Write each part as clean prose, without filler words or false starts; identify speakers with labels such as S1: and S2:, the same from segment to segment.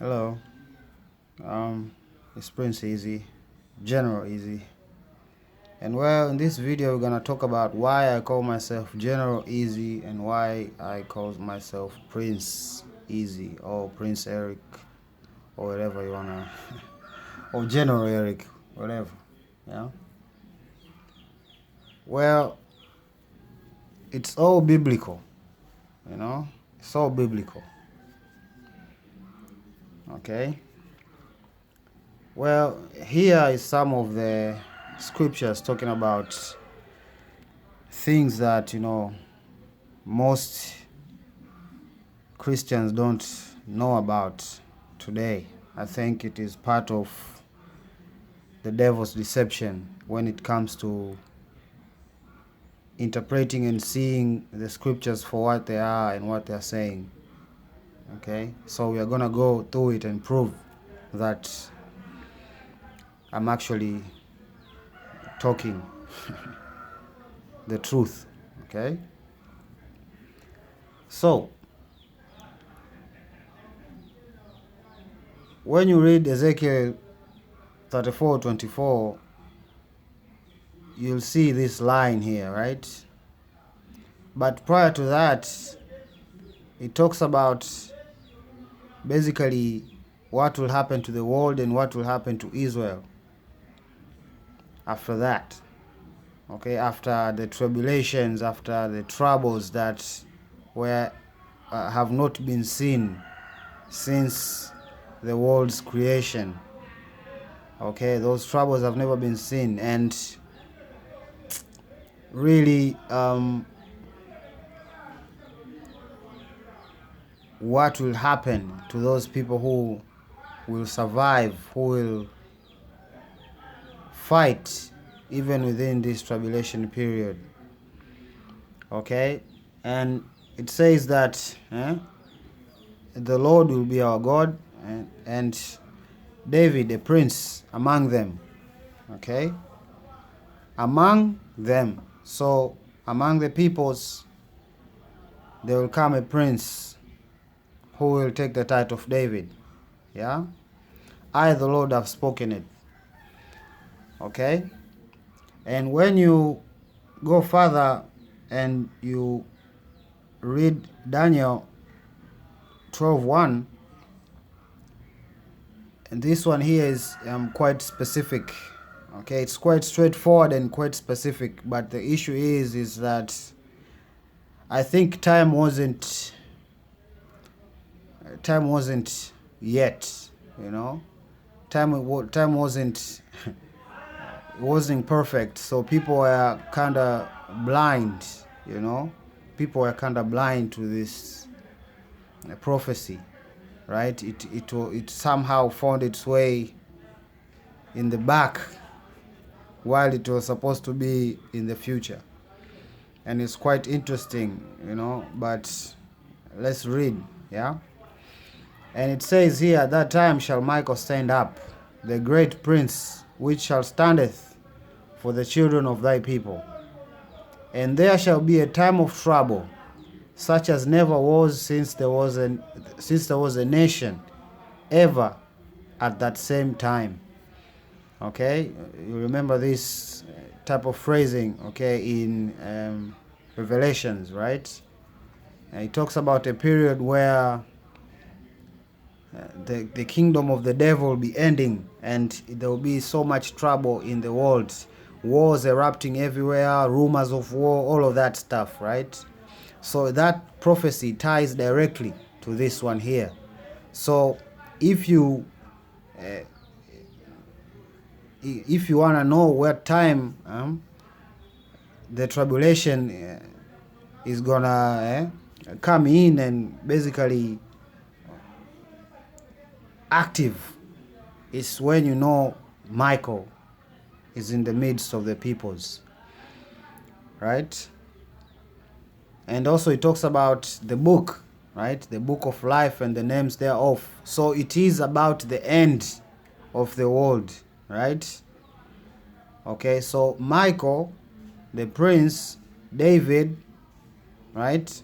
S1: Hello, it's Prince Easy, General Easy. And well, in this video, we're gonna talk about why I call myself General Easy and why I call myself Prince Easy or Prince Eric or whatever you wanna, or General Eric, whatever, yeah. Well, it's all biblical, it's all biblical, okay? Well, here is some of the scriptures talking about things that, most Christians don't know about today. I think it is part of the devil's deception when it comes to interpreting and seeing the scriptures for what they are and what they are saying. Okay? So we are going to go through it and prove that I'm actually talking the truth. Okay? So, when you read Ezekiel 34:24, you'll see this line here, right? But prior to that, it talks about basically what will happen to the world and what will happen to Israel after that. Okay, after the tribulations, after the troubles that were have not been seen since the world's creation. Okay, those troubles have never been seen, and really what will happen to those people who will survive, who will fight even within this tribulation period. Okay, and it says that the Lord will be our God, and David a prince among them. Okay, among them. So among the peoples there will come a prince who will take the title of David. Yeah, I the Lord have spoken it. Okay, and when you go further and you read Daniel 12:1, and this one here is quite specific. Okay, it's quite straightforward and quite specific, but the issue is that I think time wasn't yet, time wasn't perfect, so people were kind of blind, people were kind of blind to this prophecy, right? It somehow found its way in the back while it was supposed to be in the future. And it's quite interesting, but let's read, yeah? And it says here, at that time shall Michael stand up, the great prince, which shall standeth for the children of thy people. And there shall be a time of trouble, such as never was since there was a nation ever at that same time. Okay, you remember this type of phrasing, okay, in Revelations, right? And it talks about a period where the kingdom of the devil will be ending, and there will be so much trouble in the world, wars erupting everywhere, rumors of war, all of that stuff, right? So that prophecy ties directly to this one here. So if you want to know what time the tribulation is gonna come in and basically active, is when you know Michael is in the midst of the peoples, right? And also it talks about the book, right? The book of life and the names thereof. So it is about the end of the world, right? Okay, so Michael, the prince, David, right?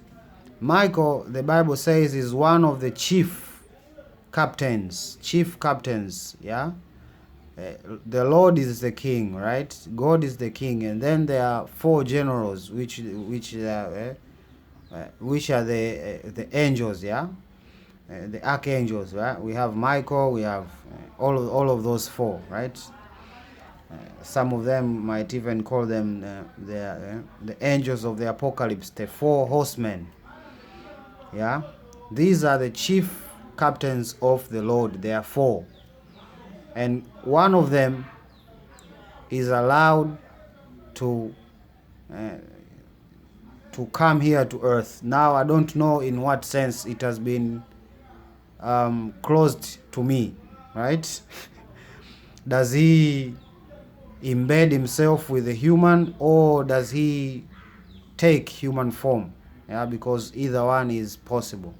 S1: Michael, the Bible says, is one of the chief captains, chief captains, yeah. The Lord is the king, right? God is the king, and then there are 4 generals, which are the angels, yeah, the archangels, right? We have Michael, we have all of those 4, right? Some of them might even call them the angels of the apocalypse, the 4 horsemen, yeah. These are the chief captains of the Lord. There are 4, and one of them is allowed to come here to earth. Now I don't know in what sense it has been closed to me, right? Does he embed himself with a human, or does he take human form? Yeah, because either one is possible,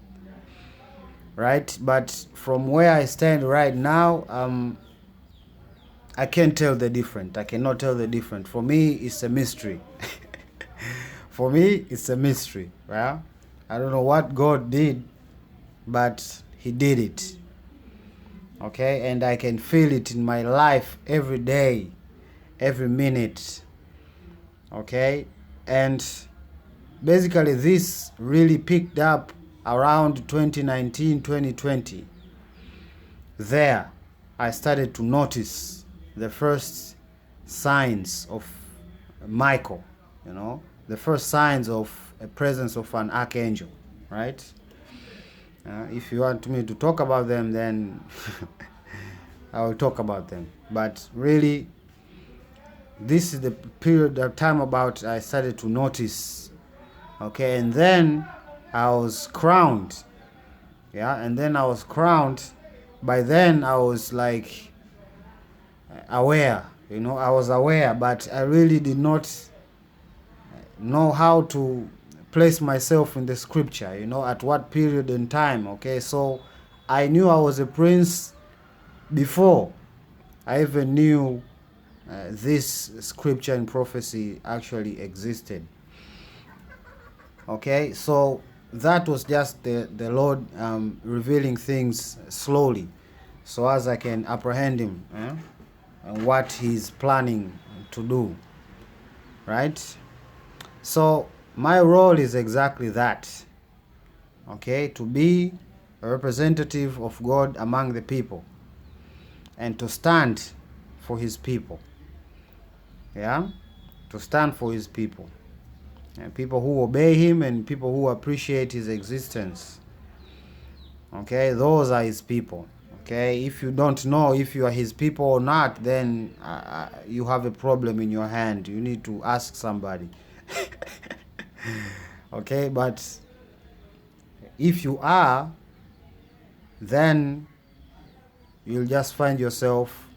S1: right? But from where I stand right now, I can't tell the difference. I cannot tell the difference. For me, it's a mystery. For me, it's a mystery. Well, I don't know what God did, but he did it. Okay, and I can feel it in my life every day, every minute. Okay, and basically this really picked up around 2019, 2020. There, I started to notice the first signs of Michael, you know, the first signs of a presence of an archangel, right? If you want me to talk about them, then I will talk about them. But really, this is the period of time about I started to notice. Okay, and then I was crowned. Yeah, and then I was crowned. By then I was like aware, you know, I was aware, but I really did not know how to place myself in the scripture, you know, at what period in time. Okay, so I knew I was a prince before I even knew this scripture and prophecy actually existed. Okay, so that was just the Lord revealing things slowly, so as I can apprehend him and what he's planning to do, right? So my role is exactly that, okay, to be a representative of God among the people and to stand for his people, yeah, to stand for his people, and people who obey him and people who appreciate his existence. Okay, those are his people. Okay, if you don't know if you are his people or not, then you have a problem in your hand. You need to ask somebody. Okay, but if you are, then you'll just find yourself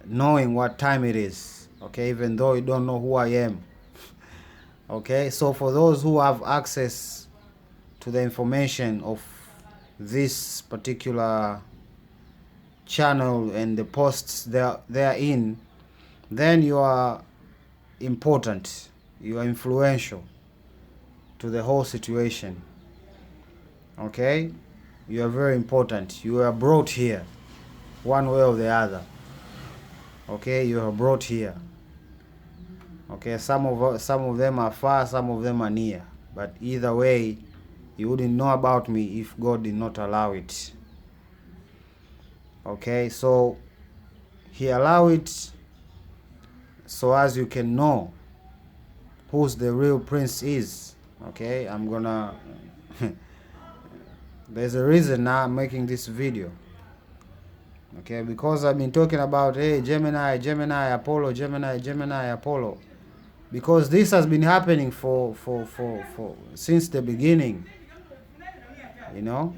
S1: knowing what time it is. Okay, even though you don't know who I am. Okay, so for those who have access to the information of this particular channel and the posts they're in, then you are important, you are influential to the whole situation. Okay, you are very important. You are brought here one way or the other. Okay, you are brought here. Okay, some of them are far, some of them are near, but either way, you wouldn't know about me if God did not allow it. Okay, so he allowed it so as you can know who's the real prince is. Okay, I'm gonna there's a reason now I'm making this video. Okay, because I've been talking about, hey, Gemini, Apollo, Gemini, Apollo. Because this has been happening for since the beginning. You know,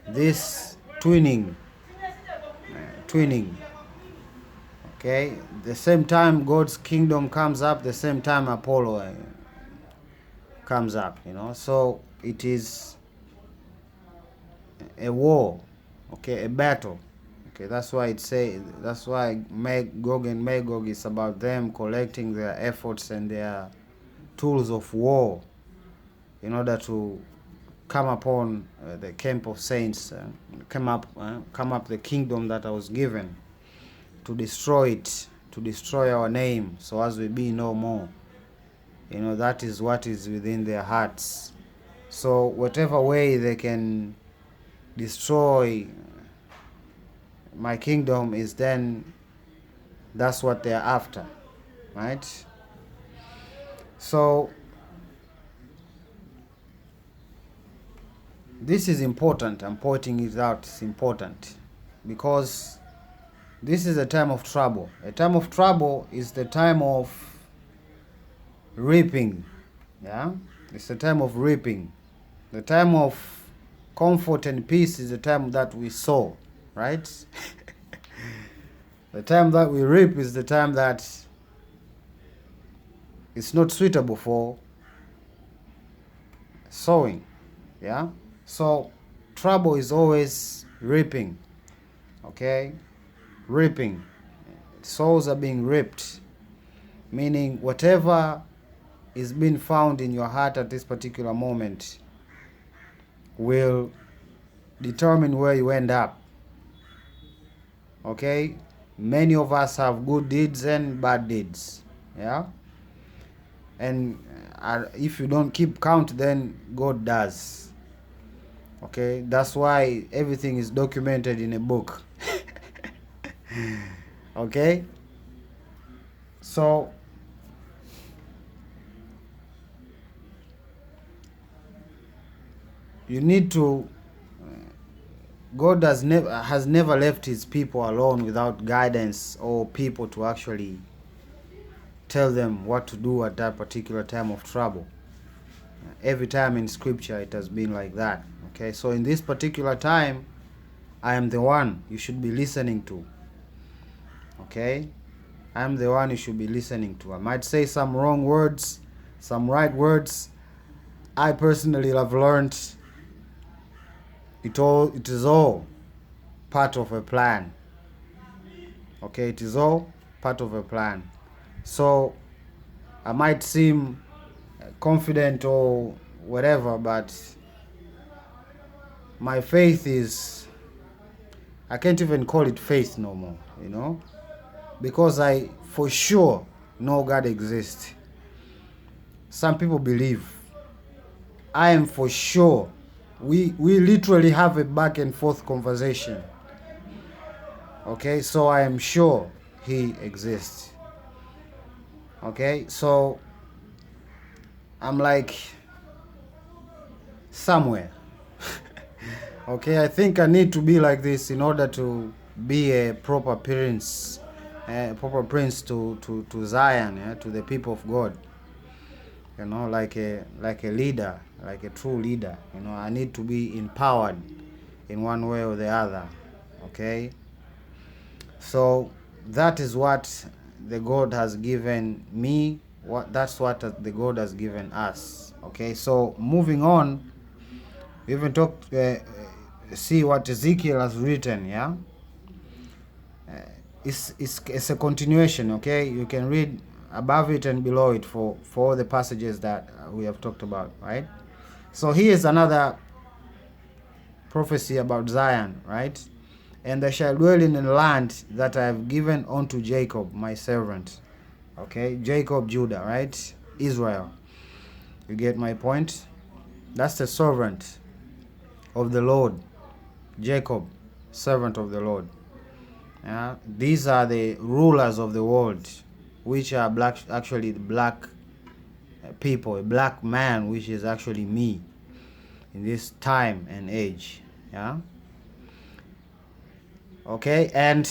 S1: this twinning. Okay, the same time God's kingdom comes up, the same time Apollo comes up. You know, so it is a war. Okay, a battle. Okay, that's why Gog and Magog is about them collecting their efforts and their tools of war in order to come upon the camp of saints, come up the kingdom that I was given, to destroy it, to destroy our name, so as we be no more. You know, that is what is within their hearts. So whatever way they can destroy my kingdom is then, that's what they're after, right? So this is important. I'm pointing it out. It's important because this is a time of trouble. A time of trouble is the time of reaping. Yeah, it's the time of reaping. The time of comfort and peace is the time that we sow, right? The time that we reap is the time that it's not suitable for sowing. Yeah, so trouble is always reaping. Okay, reaping. Souls are being reaped, meaning whatever is being found in your heart at this particular moment will determine where you end up. Okay, many of us have good deeds and bad deeds. Yeah, and if you don't keep count, then God does. Okay, that's why everything is documented in a book. Okay, so you need to, God has never left his people alone without guidance or people to actually tell them what to do at that particular time of trouble. Every time in scripture it has been like that. Okay, so in this particular time, I am the one you should be listening to. Okay, I am the one you should be listening to. I might say some wrong words, some right words. I personally have learned it is all part of a plan. Okay, it is all part of a plan. So I might seem confident or whatever, but my faith is, I can't even call it faith no more, you know, because I for sure know God exists. Some people believe. I am for sure. We literally have a back and forth conversation. Okay, so I am sure he exists. Okay, so I'm like somewhere. Okay, I think I need to be like this in order to be a proper prince to Zion, yeah, to the people of God. You know, like a leader, like a true leader. You know, I need to be empowered in one way or the other. Okay, so that is what the God has given me. That's what the God has given us. Okay, so moving on, we even talked. See what Ezekiel has written. Yeah, it's a continuation. Okay, you can read above it and below it for all the passages that we have talked about, right? So here is another prophecy about Zion, right? And they shall dwell in the land that I have given unto Jacob, my servant. Okay, Jacob, Judah, right? Israel. You get my point? That's the servant of the Lord. Jacob, servant of the Lord. These are the rulers of the world, which are actually the black people, a black man, which is actually me in this time and age. Yeah. Okay, and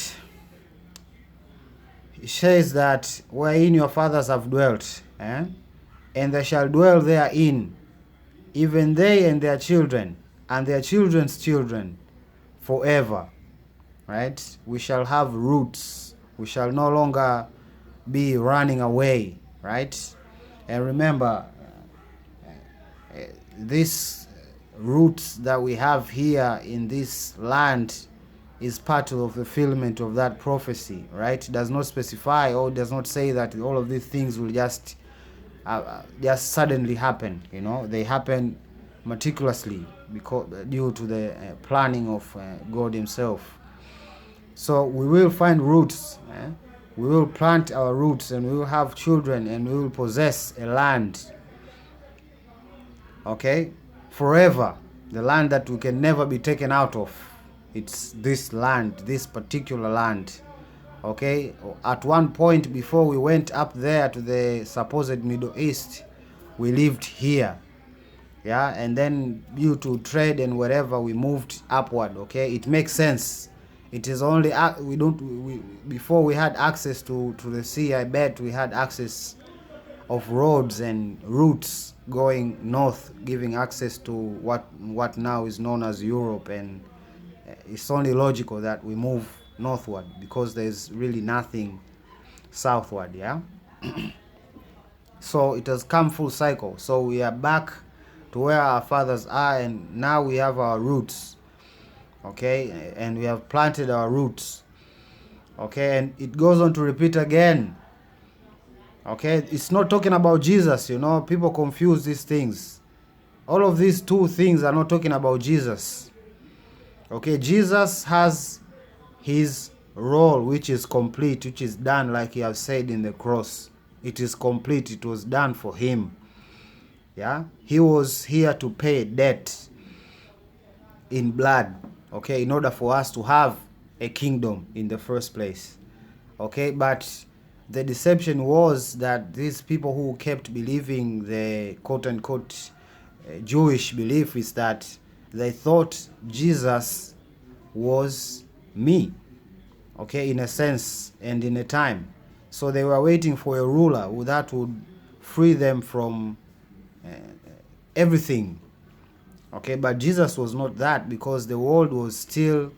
S1: it says that wherein your fathers have dwelt, and they shall dwell therein, even they and their children, and their children's children, forever. Right? We shall have roots. We shall no longer be running away. Right? And remember, this roots that we have here in this land is part of the fulfillment of that prophecy. Right? It does not specify or does not say that all of these things will just suddenly happen. You know, they happen meticulously because due to the planning of God himself. So we will find roots. We will plant our roots, and we will have children, and we will possess a land, okay, forever. The land that we can never be taken out of. It's this land, this particular land. Okay, at one point before we went up there to the supposed Middle East, we lived here. Yeah, and then due to trade and whatever, we moved upward. Okay, it makes sense. It is only before we had access to the sea. I bet we had access of roads and routes going north, giving access to what now is known as Europe, and it's only logical that we move northward because there's really nothing southward. Yeah. So it has come full cycle. So we are back to where our fathers are, and now we have our roots, okay, and we have planted our roots, okay, and it goes on to repeat again. Okay, it's not talking about Jesus. People confuse these things. All of these two things are not talking about Jesus. Okay, Jesus has his role, which is complete, which is done, like he has said in the cross. It is complete. It was done for him. Yeah, he was here to pay a debt in blood, okay, in order for us to have a kingdom in the first place. Okay, but the deception was that these people who kept believing the quote-unquote Jewish belief is that they thought Jesus was me, okay, in a sense and in a time. So they were waiting for a ruler that would free them from everything. Okay, but Jesus was not that, because the world was still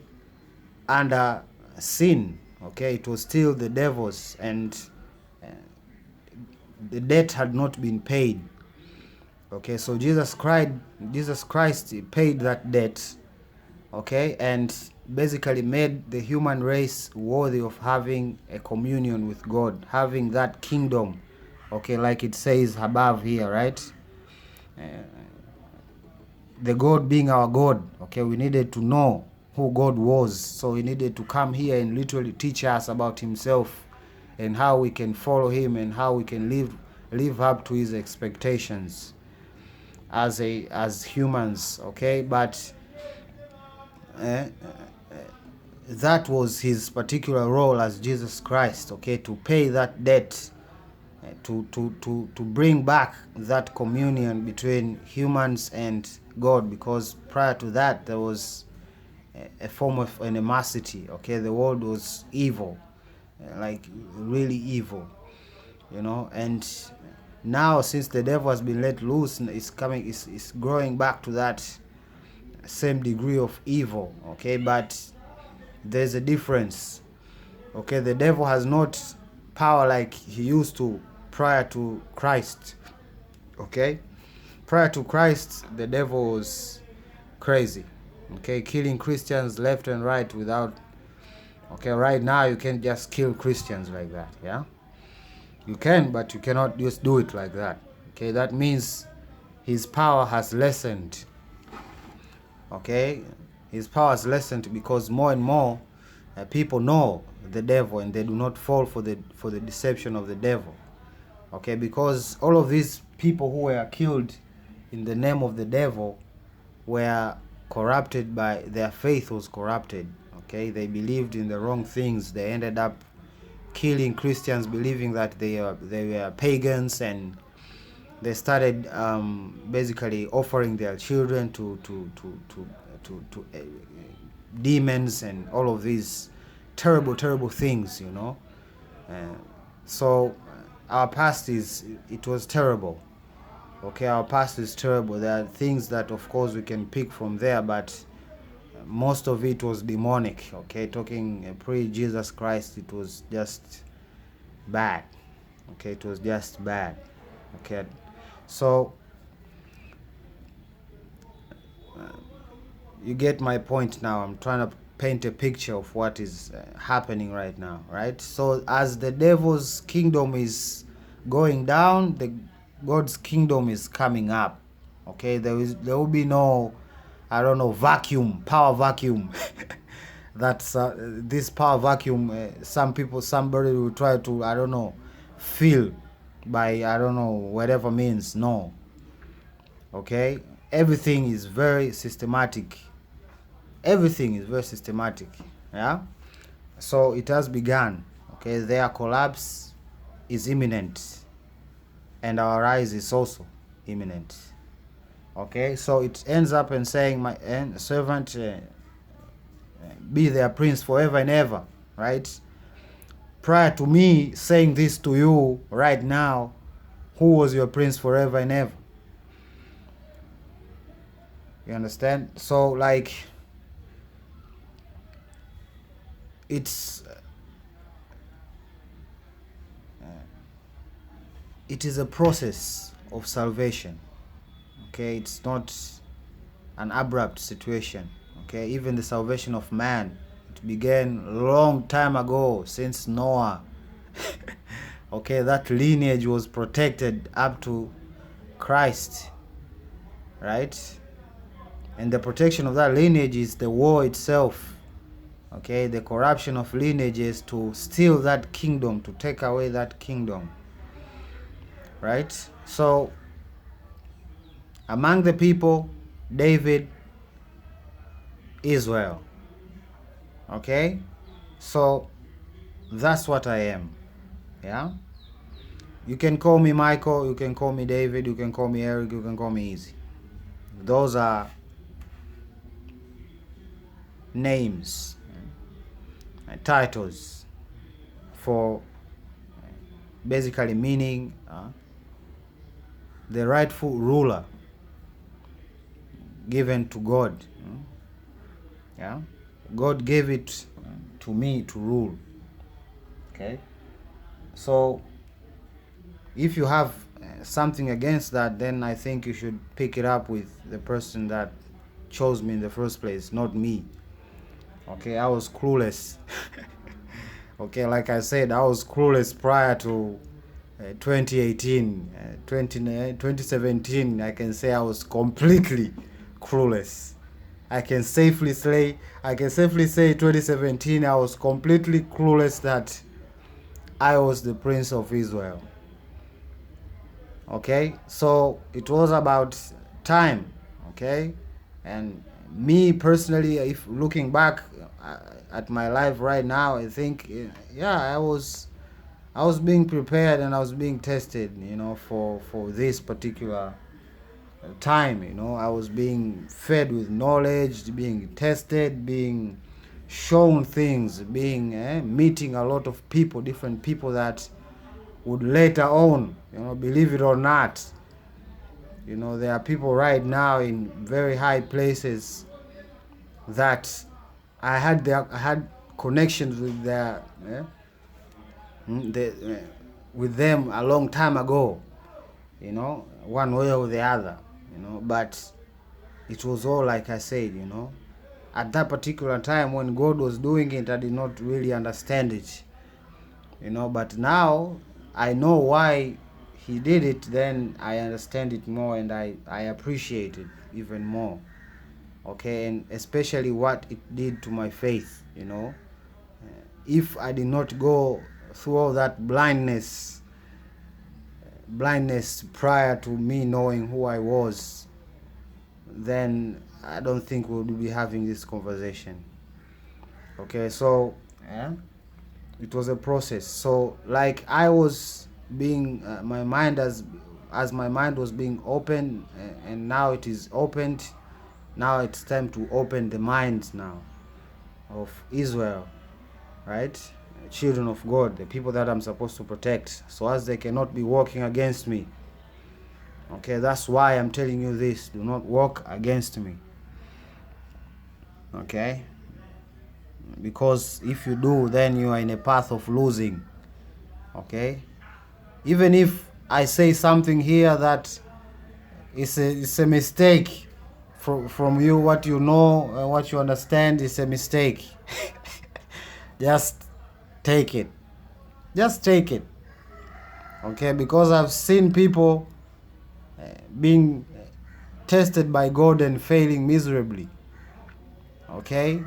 S1: under sin. Okay, it was still the devil's, and the debt had not been paid. Okay, so Jesus Christ paid that debt, okay, and basically made the human race worthy of having a communion with God, having that kingdom, okay, like it says above here, right? The God being our God, okay, we needed to know who God was, so he needed to come here and literally teach us about himself and how we can follow him and how we can live up to his expectations as humans, okay? But that was his particular role as Jesus Christ, okay, to pay that debt, to bring back that communion between humans and God, because prior to that there was a form of animosity, okay? The world was evil, like really evil, and now since the devil has been let loose, it's growing back to that same degree of evil, okay? But there's a difference, okay? The devil has not power like he used to prior to Christ, okay? Prior to Christ, the devil was crazy, okay, killing Christians left and right without, okay, right now you can't just kill Christians like that, yeah? You can, but you cannot just do it like that, okay? That means his power has lessened, okay? His power has lessened because more and more people know the devil, and they do not fall for the deception of the devil, okay? Because all of these people who were killed in the name of the devil were corrupted by their faith was corrupted, okay? They believed in the wrong things. They ended up killing Christians, believing that they were pagans, and they started basically offering their children to demons and all of these terrible things, so our past was terrible, okay? Our past is terrible. There are things that of course we can pick from there, but most of it was demonic, okay? Talking pre-Jesus Christ, it was just bad, okay? It was just bad, okay? So you get my point now. I'm trying to paint a picture of what is happening right now, right? So as the devil's kingdom is going down, God's kingdom is coming up, Okay, there will be no, I don't know, power vacuum. That's this power vacuum. Somebody will try to, I don't know, fill by, I don't know, whatever means. No. Okay, everything is very systematic. Everything is very systematic. Yeah. So it has begun. Okay, their collapse is imminent, and our rise is also imminent. Okay, so it ends up in saying, my servant be their prince forever and ever, right? Prior to me saying this to you right now, who was your prince forever and ever? You understand? So like, it's it is a process of salvation. Okay, it's not an abrupt situation. Okay, even the salvation of man, it began a long time ago, since Noah. Okay, that lineage was protected up to Christ, right? And the protection of that lineage is the war itself. Okay, the corruption of lineages to steal that kingdom, to take away that kingdom, right? So among the people, David, Israel. Okay, so that's what I am. Yeah, you can call me Michael, you can call me David, you can call me Eric, you can call me Easy. Those are names, titles for basically meaning the rightful ruler given to God. Yeah, God gave it to me to rule. Okay, so if you have something against that, then I think you should pick it up with the person that chose me in the first place, not me. Okay, I was clueless. Okay, like I said, I was clueless prior to 2018. 2017, I can say I was completely clueless. I can safely say 2017, I was completely clueless that I was the Prince of Israel. Okay, so it was about time. Okay, and me personally, if looking back at my life right now, I think, yeah, I was being prepared and I was being tested, for this particular time. I was being fed with knowledge, being tested, being shown things, being meeting a lot of people, different people that would later on, believe it or not, there are people right now in very high places that I had connections with with them a long time ago, one way or the other, but it was all, like I said, at that particular time when God was doing it, I did not really understand it, but now I know why he did it. Then I understand it more, and I appreciate it even more. Okay, and especially what it did to my faith. If I did not go through all that blindness prior to me knowing who I was, then I don't think we'll be having this conversation. Okay, so it was a process. So like I was being my mind, as my mind was being opened, and now it is opened. Now it's time to open the minds now of Israel, right? Children of God, the people that I'm supposed to protect, so as they cannot be working against me. Okay, that's why I'm telling you this. Do not work against me. Okay? Because if you do, then you are in a path of losing. Okay? Even if I say something here that it's a mistake from you, what you know, what you understand is a mistake. Just take it. Just take it. Okay? Because I've seen people being tested by God and failing miserably. Okay?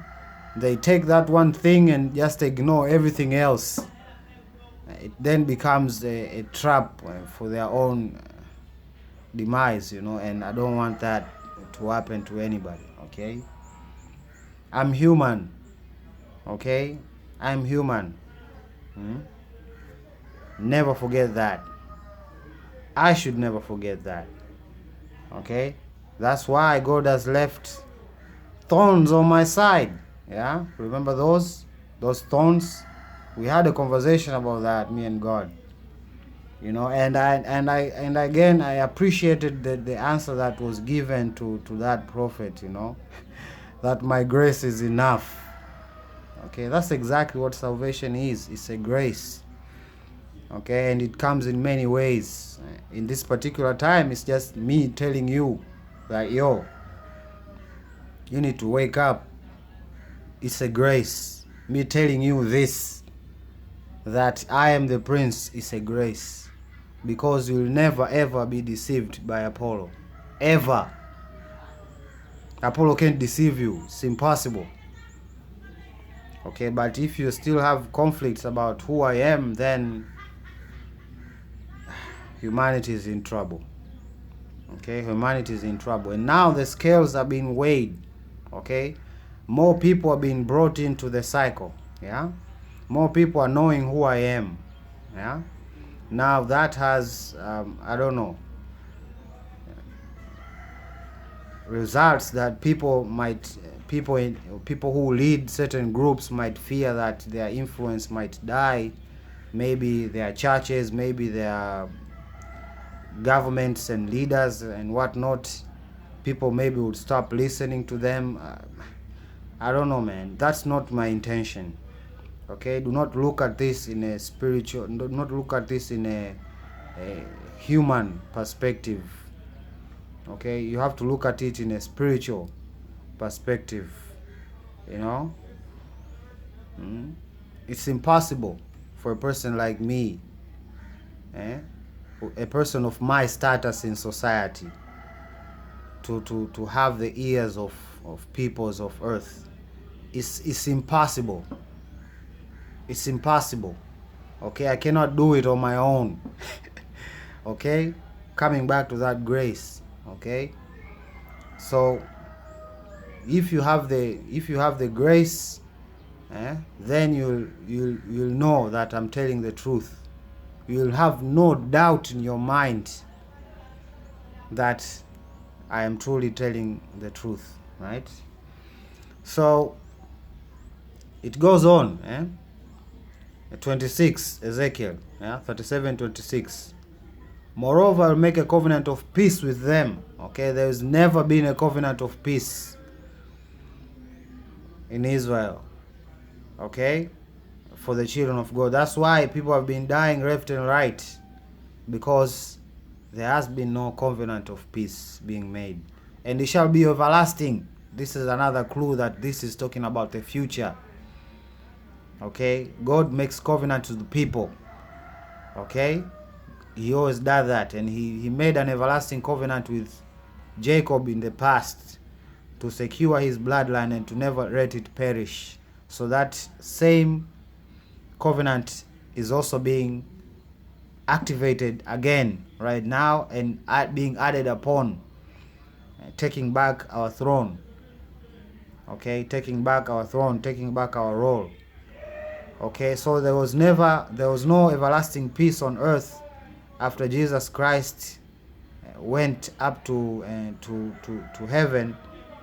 S1: They take that one thing and just ignore everything else. It then becomes a trap for their own demise, and I don't want that to happen to anybody. Okay? I'm human. Okay? I'm human. Never forget that. I should never forget that. Okay? That's why God has left thorns on my side. Yeah? Remember those thorns? We had a conversation about that, me and God. And again I appreciated the answer that was given to that prophet, that my grace is enough. Okay, that's exactly what salvation is. It's a grace. Okay, and it comes in many ways. In this particular time, it's just me telling you that, you need to wake up. It's a grace. Me telling you this, that I am the prince, is a grace. Because you'll never ever be deceived by Apollo. Ever. Apollo can't deceive you. It's impossible. Okay, but if you still have conflicts about who I am, then humanity is in trouble. Okay, humanity is in trouble. And now the scales are being weighed. Okay, more people are being brought into the cycle. Yeah, more people are knowing who I am. Yeah, now that has I don't know, results that people who lead certain groups might fear that their influence might die. Maybe their churches, maybe their governments and leaders and whatnot, people maybe would stop listening to them. I don't know, man. That's not my intention. Okay, do not look at this in a spiritual, do not look at this in a human perspective. Okay, you have to look at it in a spiritual perspective. It's impossible for a person like me, a person of my status in society, to have the ears of peoples of earth. It's impossible. It's impossible. Okay, I cannot do it on my own. Okay, coming back to that grace. Okay, so if you have the grace, then you'll know that I'm telling the truth. You'll have no doubt in your mind that I am truly telling the truth, right? So it goes on. 26, Ezekiel, 37:26. Moreover, I'll make a covenant of peace with them. Okay, there's never been a covenant of peace in Israel. Okay, for the children of God. That's why people have been dying left and right, because there has been no covenant of peace being made. And it shall be everlasting. This is another clue that this is talking about the future. Okay, God makes covenant to the people. Okay, he always does that, and he made an everlasting covenant with Jacob in the past to secure his bloodline and to never let it perish. So that same covenant is also being activated again right now and being added upon, taking back our throne. Okay, taking back our throne, taking back our role. Okay, so there was no everlasting peace on earth after Jesus Christ went up to heaven,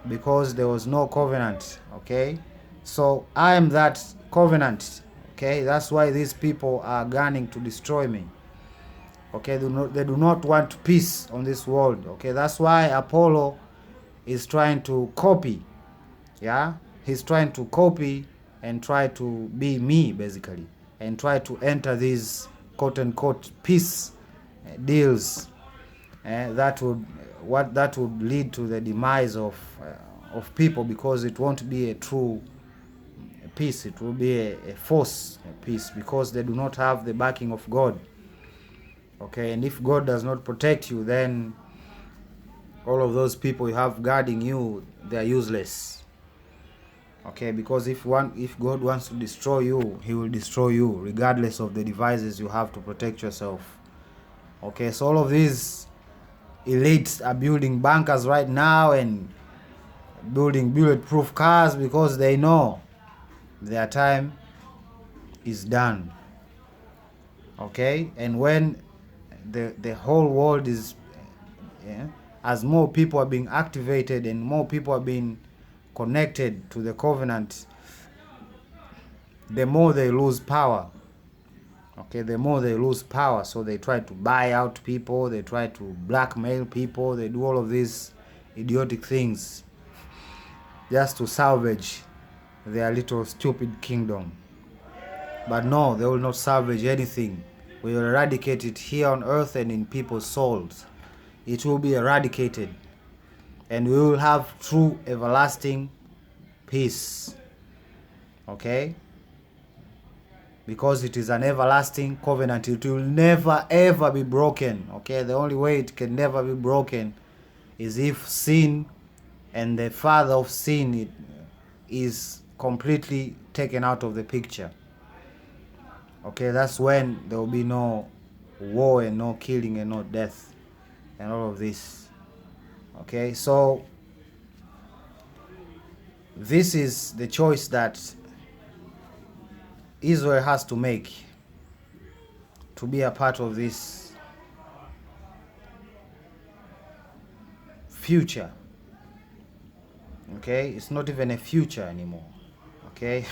S1: because there was no covenant. Okay, so I am that covenant. Okay, that's why these people are gunning to destroy me. Okay, they do not want peace on this world. Okay, that's why Apollo is trying to copy. Yeah, he's trying to copy and try to be me, basically, and try to enter these quote-unquote peace deals. That would lead to the demise of people, because it won't be a true peace. It will be a false peace, because they do not have the backing of God. Okay, and if God does not protect you, then all of those people you have guarding you, they are useless. Okay, because if God wants to destroy you, he will destroy you regardless of the devices you have to protect yourself. Okay, so all of these elites are building bunkers right now and building bulletproof cars because they know their time is done. Okay, and when the whole world is, as more people are being activated and more people are being connected to the covenant, the more they lose power. Okay, the more they lose power, so they try to buy out people, they try to blackmail people, they do all of these idiotic things just to salvage their little stupid kingdom. But no, they will not salvage anything. We will eradicate it here on earth and in people's souls. It will be eradicated. And we will have true everlasting peace. Okay? Because it is an everlasting covenant. It will never ever be broken. Okay? The only way it can never be broken is if sin and the father of sin is completely taken out of the picture. Okay, that's when there will be no war and no killing and no death and all of this. Okay, so this is the choice that Israel has to make to be a part of this future. Okay, it's not even a future anymore. Okay.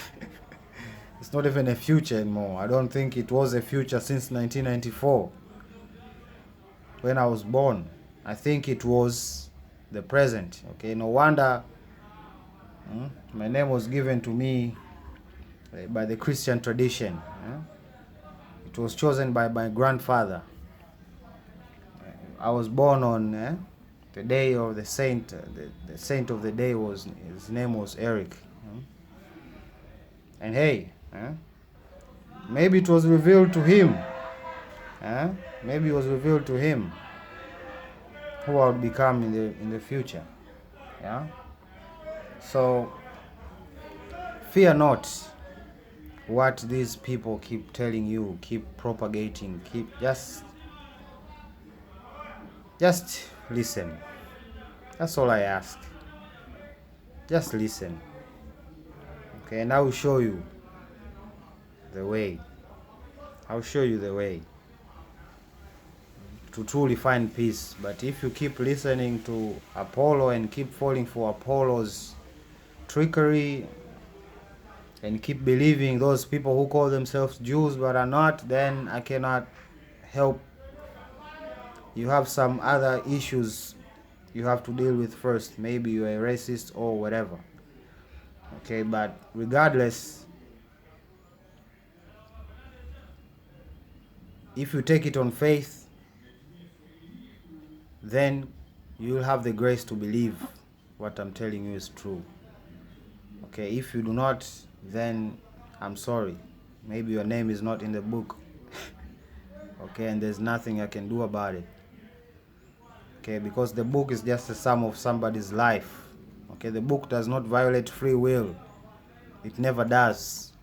S1: It's not even a future anymore. I don't think it was a future since 1994 when I was born. I think it was the present. Okay, no wonder my name was given to me by the Christian tradition. It was chosen by my grandfather. I was born on the day of the saint. The saint of the day his name was Eric. And hey, maybe it was revealed to him. Maybe it was revealed to him who I would become in the future. Yeah. So fear not what these people keep telling you, keep propagating, just listen. That's all I ask. Just listen. Okay, and I will show you the way. I'll show you the way to truly find peace. But if you keep listening to Apollo and keep falling for Apollo's trickery and keep believing those people who call themselves Jews but are not, then I cannot help. You have some other issues you have to deal with first. Maybe you're a racist or whatever. Okay, but regardless, if you take it on faith, then you will have the grace to believe what I'm telling you is true. Okay, if you do not, then I'm sorry. Maybe your name is not in the book. Okay, and there's nothing I can do about it. Okay, because the book is just a sum of somebody's life. Okay, the book does not violate free will. It never does.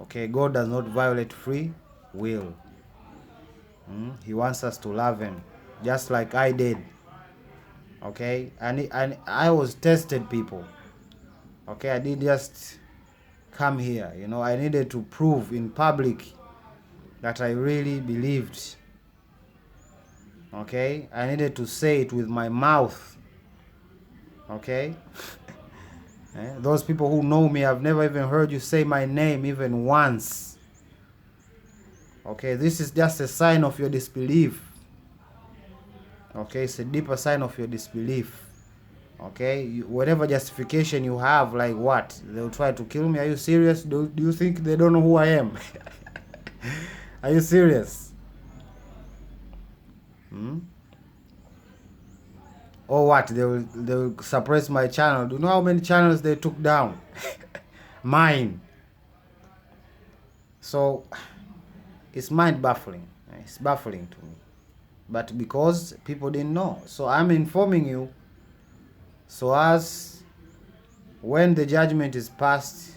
S1: Okay, God does not violate free will. He wants us to love him, just like I did. Okay, and I was tested, people. Okay, I didn't just come here. I needed to prove in public that I really believed. Okay, I needed to say it with my mouth. Okay. Those people who know me, I've never even heard you say my name even once. Okay, this is just a sign of your disbelief. Okay, it's a deeper sign of your disbelief. Okay, whatever justification you have, like what? They'll try to kill me? Are you serious? Do you think they don't know who I am? Are you serious? Or what? They will suppress my channel. Do you know how many channels they took down? Mine. So it's mind baffling. It's baffling to me. but because people didn't know. So I'm informing you, so as when the judgment is passed,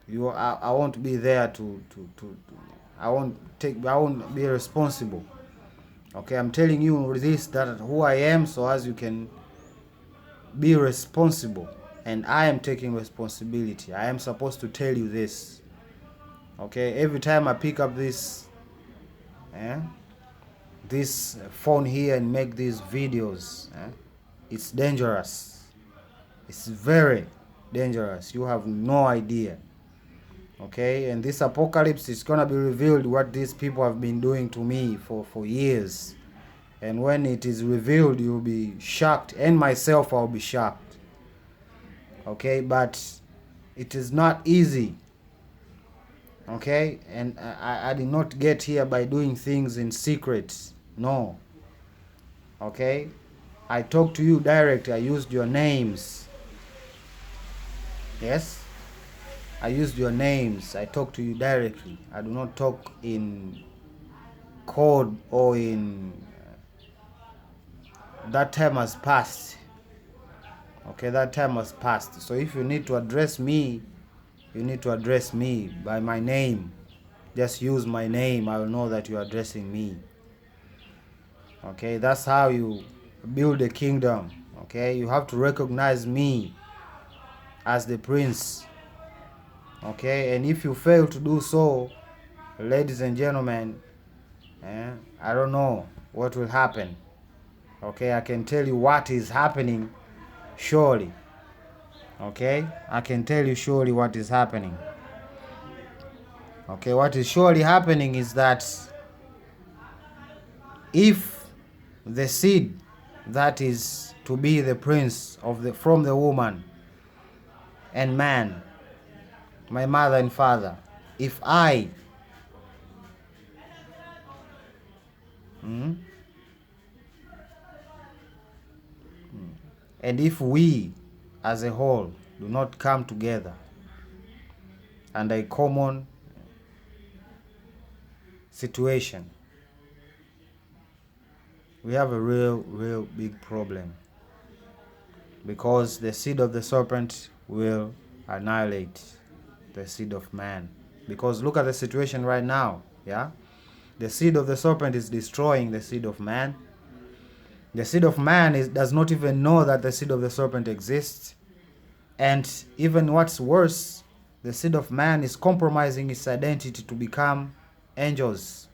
S1: I won't be there to I won't be responsible. Okay, I'm telling you this, that who I am, so as you can be responsible. And I am taking responsibility. I am supposed to tell you this. Okay, every time I pick up this this phone here and make these videos, it's dangerous. It's very dangerous. You have no idea. Okay, and this apocalypse is gonna be revealed what these people have been doing to me for years. And when it is revealed, you'll be shocked, and myself I'll be shocked. Okay, but it is not easy. Okay, and I did not get here by doing things in secret. No. Okay, I talked to you directly. I used your names. Yes, I used your names. I talk to you directly. I do not talk in code or in that time has passed. Okay, that time has passed. So if you need to address me, you need to address me by my name. Just use my name. I will know that you're addressing me. Okay, that's how you build a kingdom. Okay, you have to recognize me as the prince. Okay, and if you fail to do so, ladies and gentlemen, I don't know what will happen. Okay, I can tell you what is happening surely. Okay, I can tell you surely what is happening. Okay, what is surely happening is that if the seed that is to be the prince from the woman and man, my mother and father, if I and if we as a whole do not come together under a common situation, we have a real big problem, because the seed of the serpent will annihilate the seed of man. Because look at the situation right now. The seed of the serpent is destroying the seed of man. The seed of man does not even know that the seed of the serpent exists. And even what's worse, the seed of man is compromising its identity to become angels.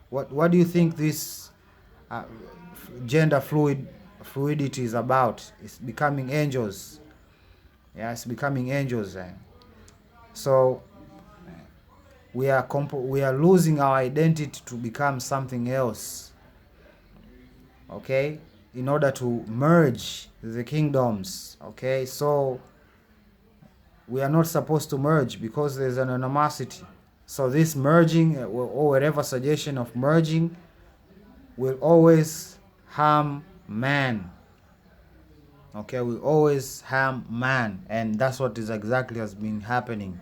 S1: What do you think this gender fluidity is about? It's becoming angels. It's becoming angels. So we are losing our identity to become something else. Okay, in order to merge the kingdoms. Okay, so we are not supposed to merge because there's an animosity. So this merging or whatever suggestion of merging will always harm man. Okay, will always harm man, and that's what is exactly has been happening.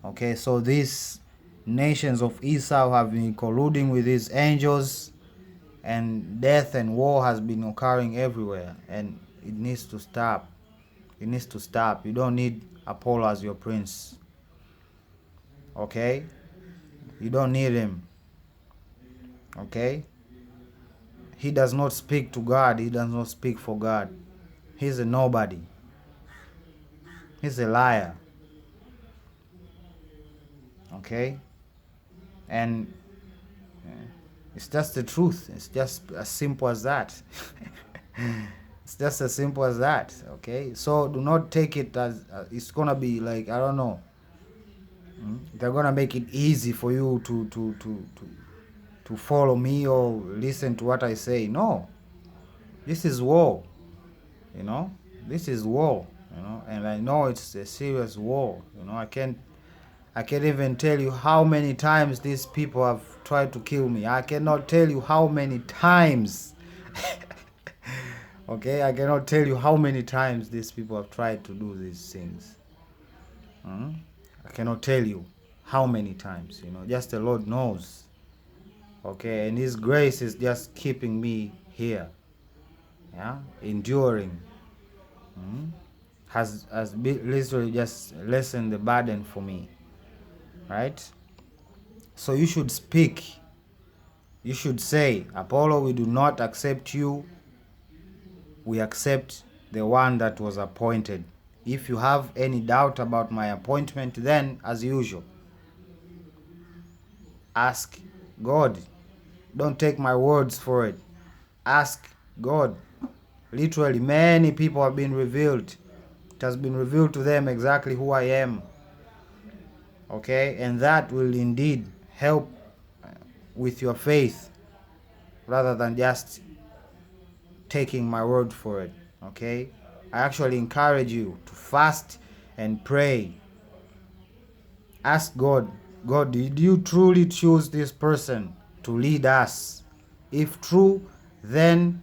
S1: Okay, so these nations of Esau have been colluding with these angels, and death and war has been occurring everywhere, and it needs to stop. It needs to stop. You don't need Apollo as your prince. Okay, you don't need him. Okay, he does not speak to God. He does not speak for God. He's a nobody. He's a liar. Okay, and it's just the truth. It's just as simple as that. It's just as simple as that. Okay, so do not take it as it's gonna be like, I don't know, they're gonna make it easy for you to follow me or listen to what I say. No, this is war. This is war. And I know it's a serious war. I can't even tell you how many times these people have tried to kill me. I cannot tell you how many times. Okay, I cannot tell you how many times these people have tried to do these things. I cannot tell you how many times. Just the Lord knows. Okay, and His grace is just keeping me here, yeah, enduring. Has literally just lessened the burden for me, right? So you should speak. You should say, Apollo, we do not accept you. We accept the one that was appointed. If you have any doubt about my appointment, then, as usual, ask God. Don't take my words for it. Ask God. Literally, many people have been revealed. It has been revealed to them exactly who I am. Okay? And that will indeed help with your faith rather than just taking my word for it. Okay? I actually encourage you to fast and pray. Ask God, God, did you truly choose this person to lead us? If true, then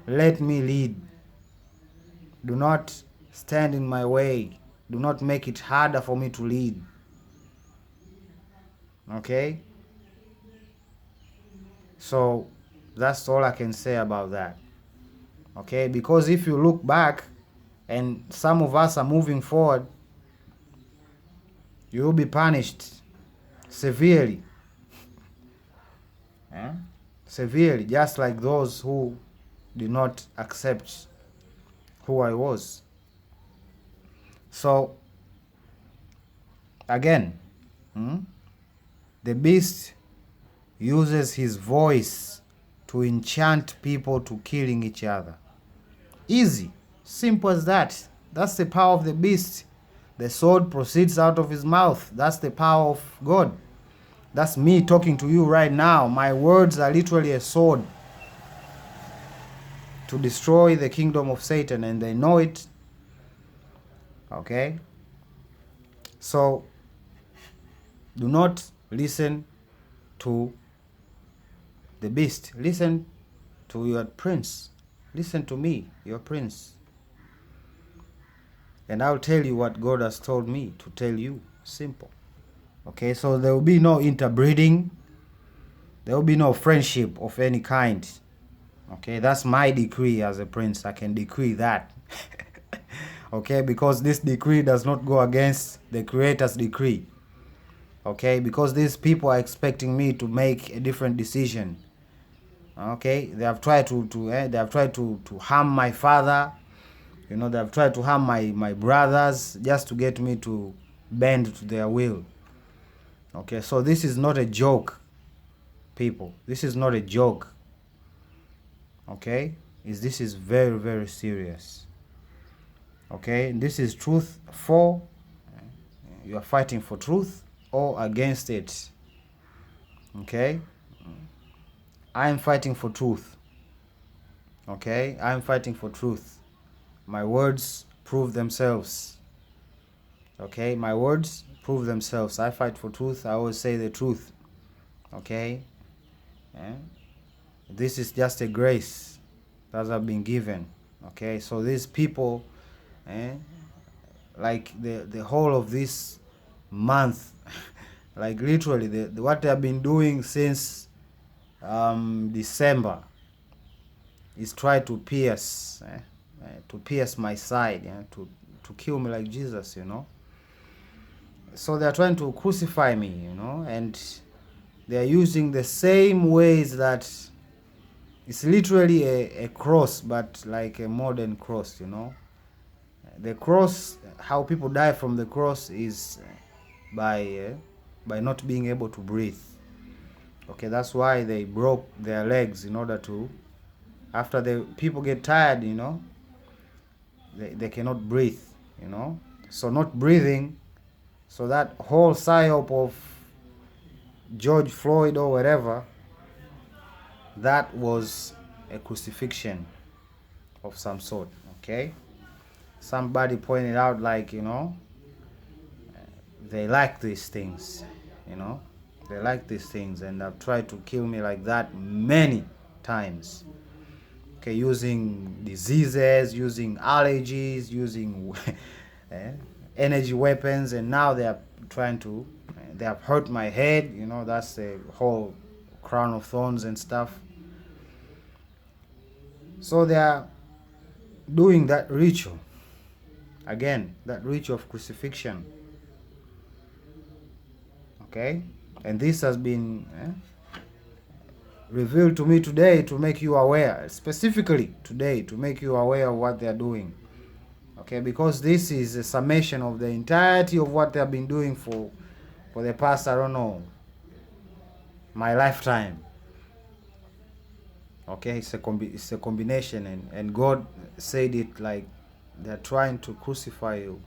S1: let me lead. Do not stand in my way. Do not make it harder for me to lead. Okay? So that's all I can say about that. Okay? Because if you look back and some of us are moving forward, you will be punished severely. Severely, just like those who did not accept who I was. So, again, the beast uses his voice to enchant people to killing each other. Easy, simple as that. That's the power of the beast. The sword proceeds out of his mouth. That's the power of God. That's me talking to you right now. My words are literally a sword to destroy the kingdom of Satan, and they know it. Okay? So, do not listen to the beast. Listen to your prince. Listen to me, your prince. And I'll tell you what God has told me to tell you. Simple. Okay, so there will be no interbreeding. There will be no friendship of any kind. Okay, that's my decree as a prince. I can decree that. Okay, because this decree does not go against the Creator's decree. Okay, because these people are expecting me to make a different decision. Okay, they have tried to harm my father. You know, they have tried to harm my brothers just to get me to bend to their will. Okay, so this is not a joke, people. This is not a joke. Okay, this is very, very serious. Okay, this is truth for, you are fighting for truth or against it. Okay, I am fighting for truth. Okay, I am fighting for truth. My words prove themselves. Okay, my words prove themselves. I fight for truth. I always say the truth. Okay, this is just a grace that has been given. Okay, so these people, like the whole of this month, like literally what they have been doing since December is try to pierce my side, to kill me like Jesus, you know. So they are trying to crucify me, you know, and they are using the same ways that it's literally a cross, but like a modern cross, you know. The cross, how people die from the cross is by not being able to breathe. Okay, that's why they broke their legs in order to, after the people get tired, you know, they cannot breathe, you know. So not breathing, so that whole psyop of George Floyd or whatever, that was a crucifixion of some sort. Okay, somebody pointed out, like, you know, they like these things, you know, they like these things, and have tried to kill me like that many times. Okay, using diseases, using allergies, using energy weapons, and now they are trying to, they have hurt my head, you know. That's the whole crown of thorns and stuff. So they are doing that ritual. Again, that ritual of crucifixion. Okay? And this has been revealed to me today to make you aware, specifically today, to make you aware of what they are doing. Okay? Because this is a summation of the entirety of what they have been doing for the past, I don't know, my lifetime. Okay? It's a combination, and God said it like they're trying to crucify you.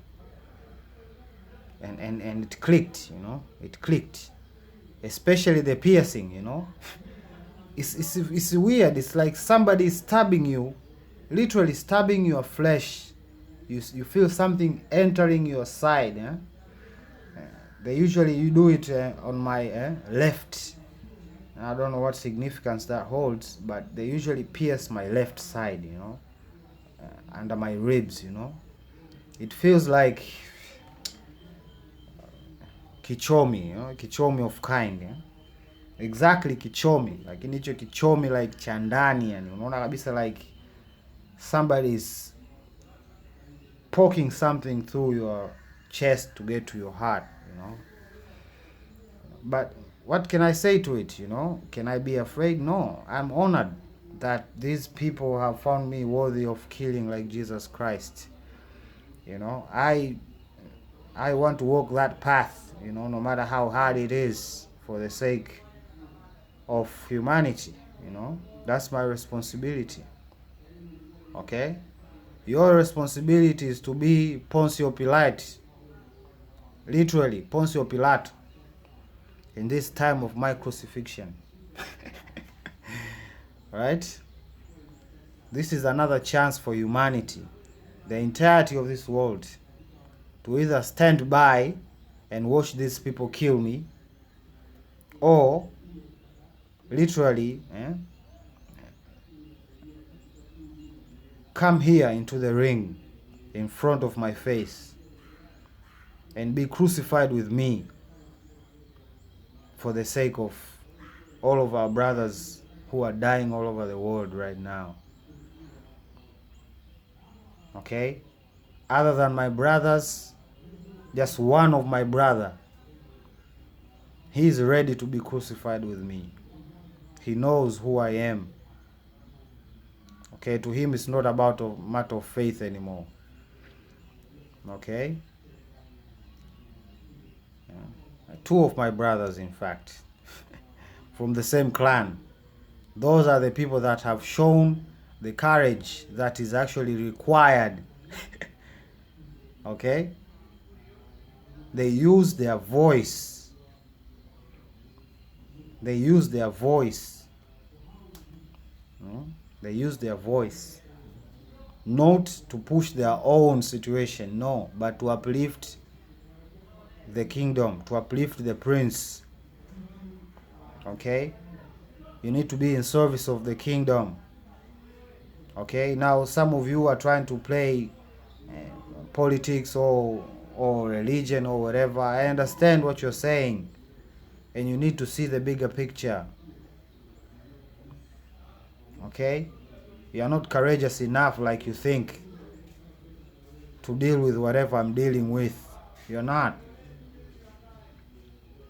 S1: And it clicked, it clicked. Especially the piercing, It's weird. It's like somebody stabbing you, literally stabbing your flesh. You feel something entering your side. You do it on my left. I don't know what significance that holds, but they usually pierce my left side, under my ribs, It feels like kichomi, kichomi of kind, exactly kichomi, lakini hicho kichomi like cha ndani, yani unaona kabisa like somebody is poking something through your chest to get to your heart, But what can I say to it, Can I be afraid? No, I'm honored that these people have found me worthy of killing like Jesus Christ. I want to walk that path, no matter how hard it is, for the sake of humanity, That's my responsibility. Okay? Your responsibility is to be Poncio Pilate. Literally, Poncio Pilato. In this time of my crucifixion. Right? This is another chance for humanity, the entirety of this world, to either stand by and watch these people kill me, or literally come here into the ring in front of my face and be crucified with me for the sake of all of our brothers who are dying all over the world right now. Okay? Other than my brothers, just one of my brother, he is ready to be crucified with me. He knows who I am. Okay? To him, it's not about a matter of faith anymore. Okay? Two of my brothers, in fact, from the same clan. Those are the people that have shown the courage that is actually required. Okay? They use their voice. They use their voice. They use their voice. Not to push their own situation, no, but to uplift the kingdom, to uplift the prince. Okay? You need to be in service of the kingdom. Okay? Now, some of you are trying to play politics or religion or whatever. I understand what you're saying. And you need to see the bigger picture. Okay? You are not courageous enough like you think to deal with whatever I'm dealing with. You're not.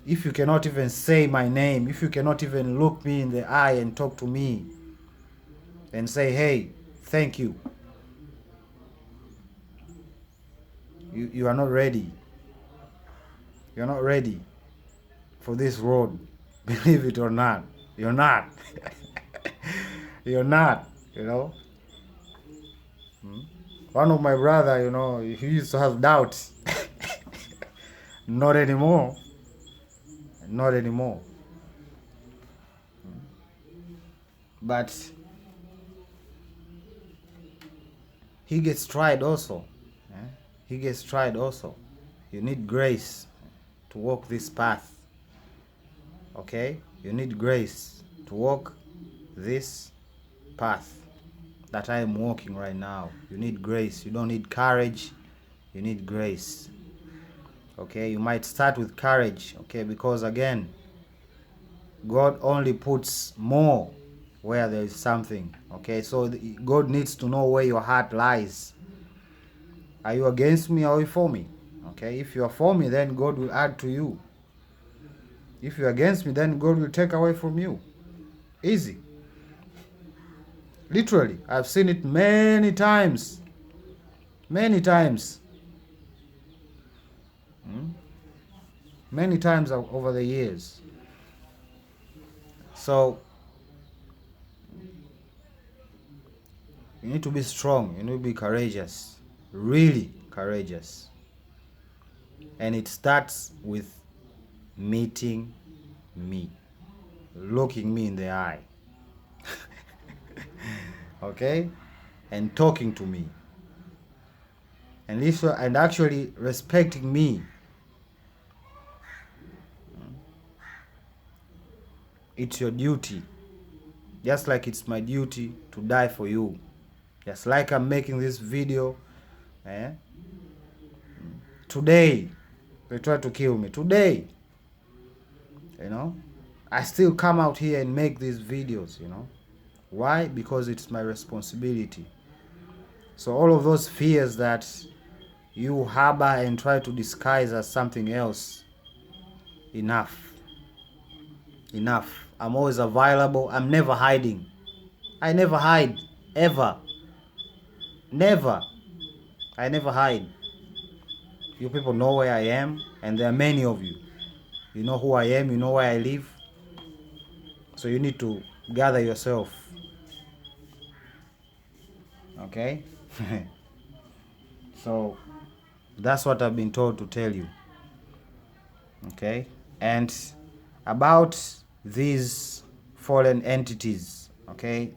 S1: If you cannot even say my name, if you cannot even look me in the eye and talk to me and say, hey, thank you, you are not ready. You're not ready for this road. Believe it or not. You're not. You're not, One of my brother, he used to have doubts. Not anymore. Not anymore. But he gets tried also. He gets tried also. You need grace to walk this path. Okay? You need grace to walk this path that I am walking right now. You need grace. You don't need courage. You need grace. Okay? You might start with courage. Okay? Because again, God only puts more where there is something. Okay, so God needs to know where your heart lies. Are you against me or are you for me? Okay, if you are for me, then God will add to you. If you're against me, then God will take away from you. Easy. Literally, I've seen it many times. Many times. Many times over the years. So, you need to be strong. You need to be courageous. Really courageous. And it starts with meeting me. Looking me in the eye. Okay? And talking to me. And actually respecting me. It's your duty. Just like it's my duty to die for you. Just like I'm making this video. Today, they try to kill me. Today, I still come out here and make these videos, Why? Because it's my responsibility. So all of those fears that you harbor and try to disguise as something else, enough. Enough. I'm always available. I'm never hiding. I never hide. Ever. Never. I never hide. You people know where I am, and there are many of you. You know who I am, you know where I live. So you need to gather yourself. Okay? So that's what I've been told to tell you. Okay? And about these fallen entities, okay?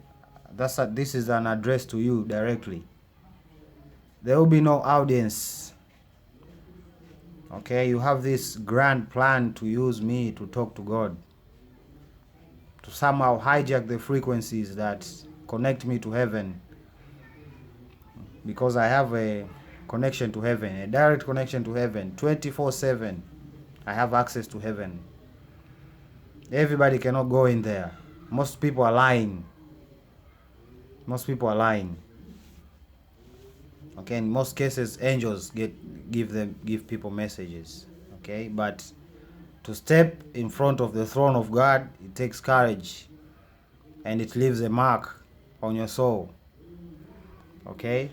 S1: This is an address to you directly. There will be no audience. Okay? You have this grand plan to use me to talk to God, to somehow hijack the frequencies that connect me to heaven, because I have a connection to heaven, a direct connection to heaven, 24/7. I have access to heaven. Everybody cannot go in there. Most people are lying. Most people are lying. Okay, in most cases, angels give people messages. Okay, but to step in front of the throne of God, it takes courage, and it leaves a mark on your soul. Okay,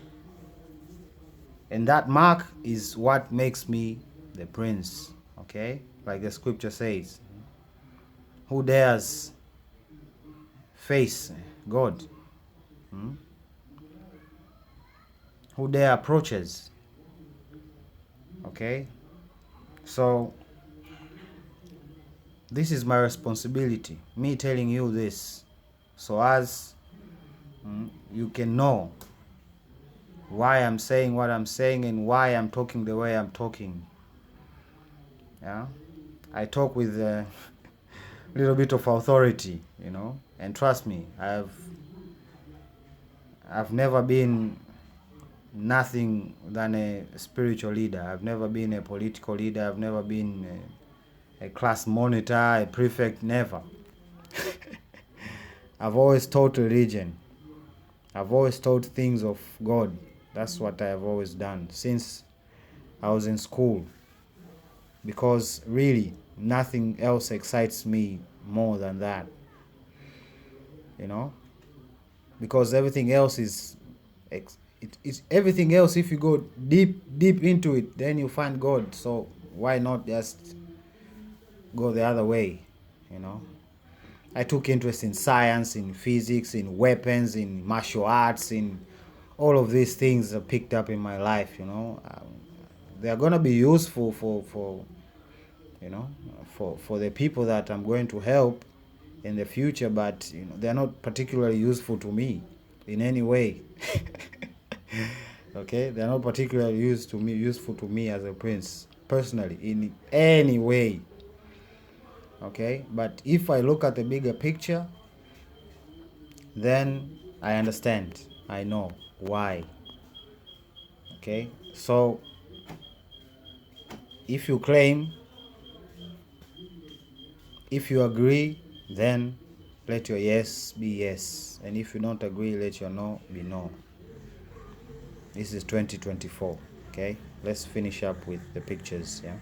S1: and that mark is what makes me the prince. Okay, like the scripture says, who dares face God? Who dare approaches? Okay, so this is my responsibility, me telling you this, so as you can know why I'm saying what I'm saying and why I'm talking the way I'm talking. Yeah, I talk with a little bit of authority, and trust me, I've never been nothing than a spiritual leader. I've never been a political leader. I've never been a class monitor, a prefect, never. I've always taught religion. I've always taught things of God. That's what I have always done since I was in school. Because really, nothing else excites me more than that. Because everything else is... It's everything else, if you go deep into it, then you find God. So why not just go the other way? I took interest in science, in physics, in weapons, in martial arts, in all of these things are picked up in my life. They are going to be useful for the people that I'm going to help in the future, but they're not particularly useful to me in any way. Okay, they're not particularly useful to me as a prince personally in any way. Okay, but if I look at the bigger picture, then I understand. I know why. Okay, so if you claim, if you agree, then let your yes be yes. And if you don't agree, let your no be no. This is 2024. Okay, let's finish up with the pictures. Yeah.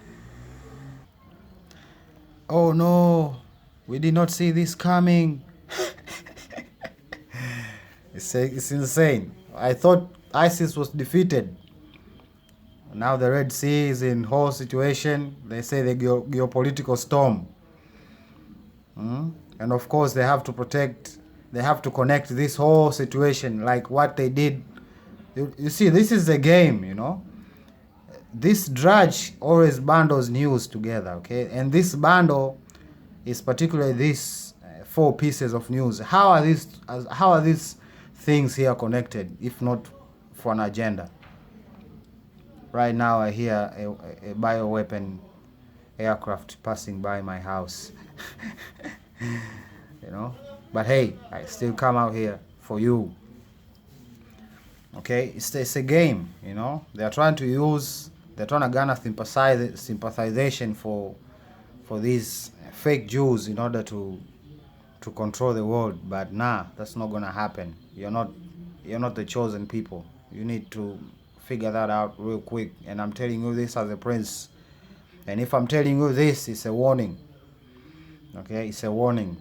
S1: Oh no, we did not see this coming. It's insane. I thought ISIS was defeated. Now the Red Sea is in whole situation. They say the geopolitical storm. And of course they have to protect, they have to connect this whole situation like what they did. You see, this is the game, you know. This drudge always bundles news together, okay? And this bundle is particularly these 4 pieces of news. How are these things here connected, if not for an agenda? Right now I hear a bioweapon aircraft passing by my house. You know, but hey, I still come out here for you. Okay, it's a game, you know. They're trying to garner sympathization for these fake Jews in order to control the world. But nah, that's not gonna happen. You're not the chosen people. You need to figure that out real quick. And I'm telling you this as a prince. And if I'm telling you this, it's a warning. Okay, it's a warning.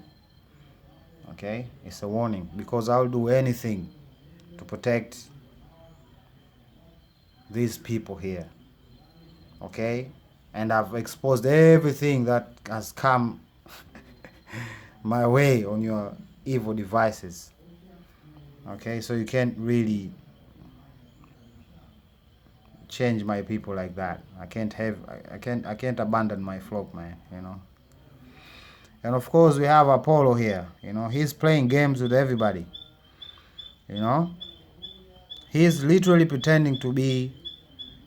S1: Okay, it's a warning, because I'll do anything to protect these people here. Okay, and I've exposed everything that has come my way on your evil devices. Okay, so you can't really change my people like that. I can't abandon my flock, man, you know. And of course we have Apollo here, you know. He's playing games with everybody, you know. He's literally pretending to be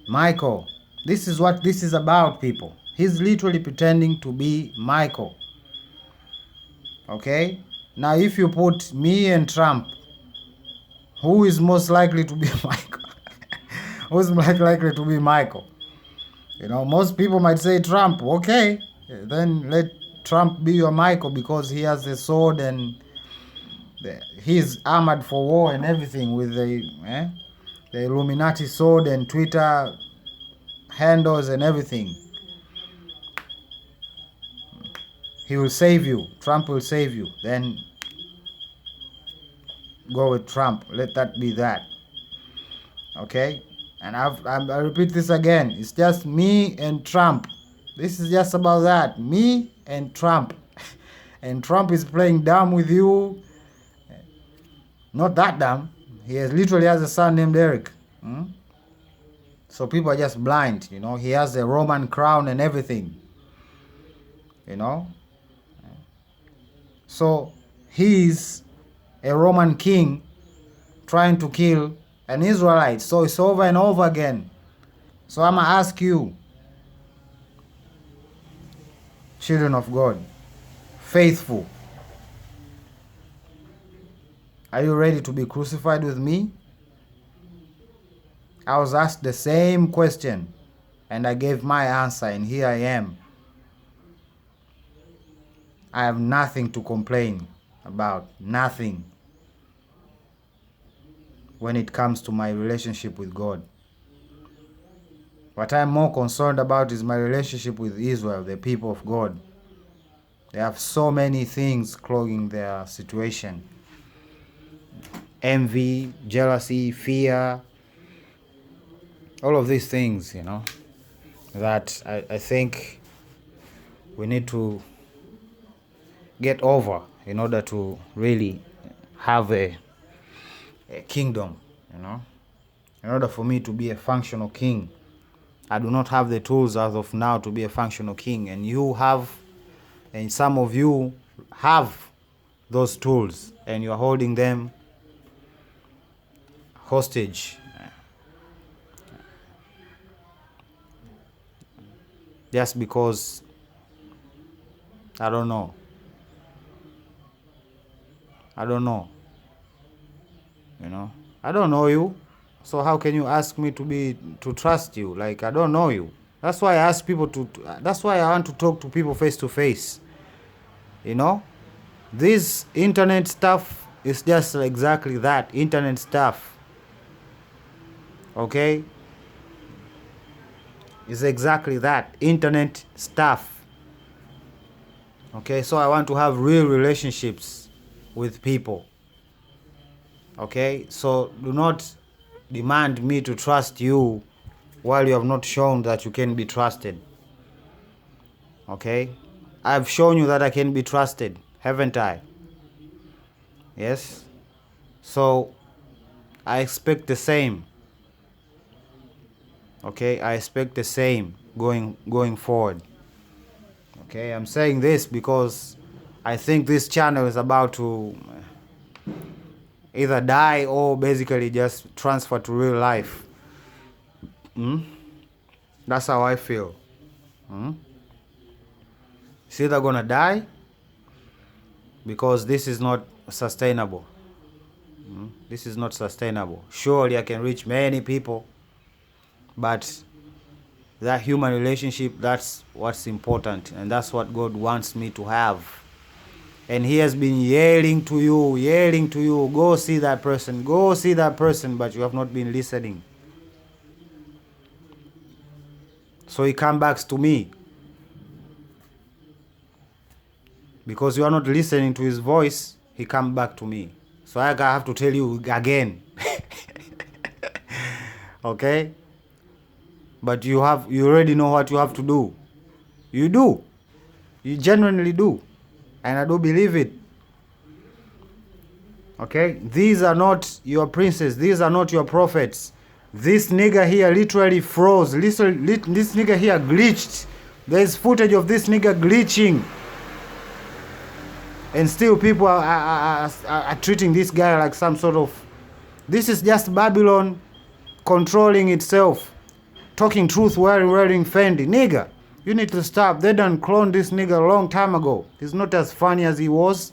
S1: Michael. This is what this is about, people. He's literally pretending to be Michael. Okay? Now if you put me and Trump, who is most likely to be Michael? Who's most likely to be Michael? You know, most people might say Trump. Okay, then let Trump be your Michael, because he has a sword and he's armored for war and everything with the Illuminati sword and Twitter handles and everything. He will save you. Trump will save you. Then go with Trump. Let that be that. Okay? And I repeat this again. It's just me and Trump. This is just about that. Me and Trump. And Trump is playing dumb with you. Not that dumb. He literally has a son named Eric. So people are just blind, you know. He has a Roman crown and everything, you know. So he's a Roman king trying to kill an Israelite. So it's over and over again. So I'm going to ask you, children of God, faithful, are you ready to be crucified with me? I was asked the same question and I gave my answer, and here I am. I have nothing to complain about, nothing, when it comes to my relationship with God. What I'm more concerned about is my relationship with Israel, the people of God. They have so many things clogging their situation. Envy, jealousy, fear, all of these things, you know, that I think we need to get over in order to really have a kingdom, you know. In order for me to be a functional king, I do not have the tools as of now to be a functional king, and you have, and some of you have those tools, and you're holding them hostage. Just because, I don't know, you know. I don't know you, so how can you ask me to trust you? Like, I don't know you. That's why I ask people that's why I want to talk to people face to face, you know. This internet stuff is just exactly that, internet stuff. Okay? It's exactly that, internet stuff. Okay, so I want to have real relationships with people. Okay, so do not demand me to trust you while you have not shown that you can be trusted. Okay, I've shown you that I can be trusted, haven't I? Yes. So I expect the same. Okay, I expect the same going forward. Okay, I'm saying this because I think this channel is about to either die or basically just transfer to real life. That's how I feel. It's either gonna die because this is not sustainable. This is not sustainable. Surely I can reach many people, but that human relationship, that's what's important, and that's what God wants me to have. And He has been yelling to you, go see that person, go see that person, but you have not been listening. So He comes back to me. Because you are not listening to His voice, He comes back to me. So I have to tell you again. Okay? But you already know what you have to do. You do. You genuinely do. And I do believe it. Okay? These are not your princes. These are not your prophets. This nigga here literally froze. This nigga here glitched. There's footage of this nigga glitching. And still people are treating this guy like some sort of... This is just Babylon controlling itself. Talking truth while wearing Fendi. Nigga, you need to stop. They done cloned this nigga a long time ago. He's not as funny as he was.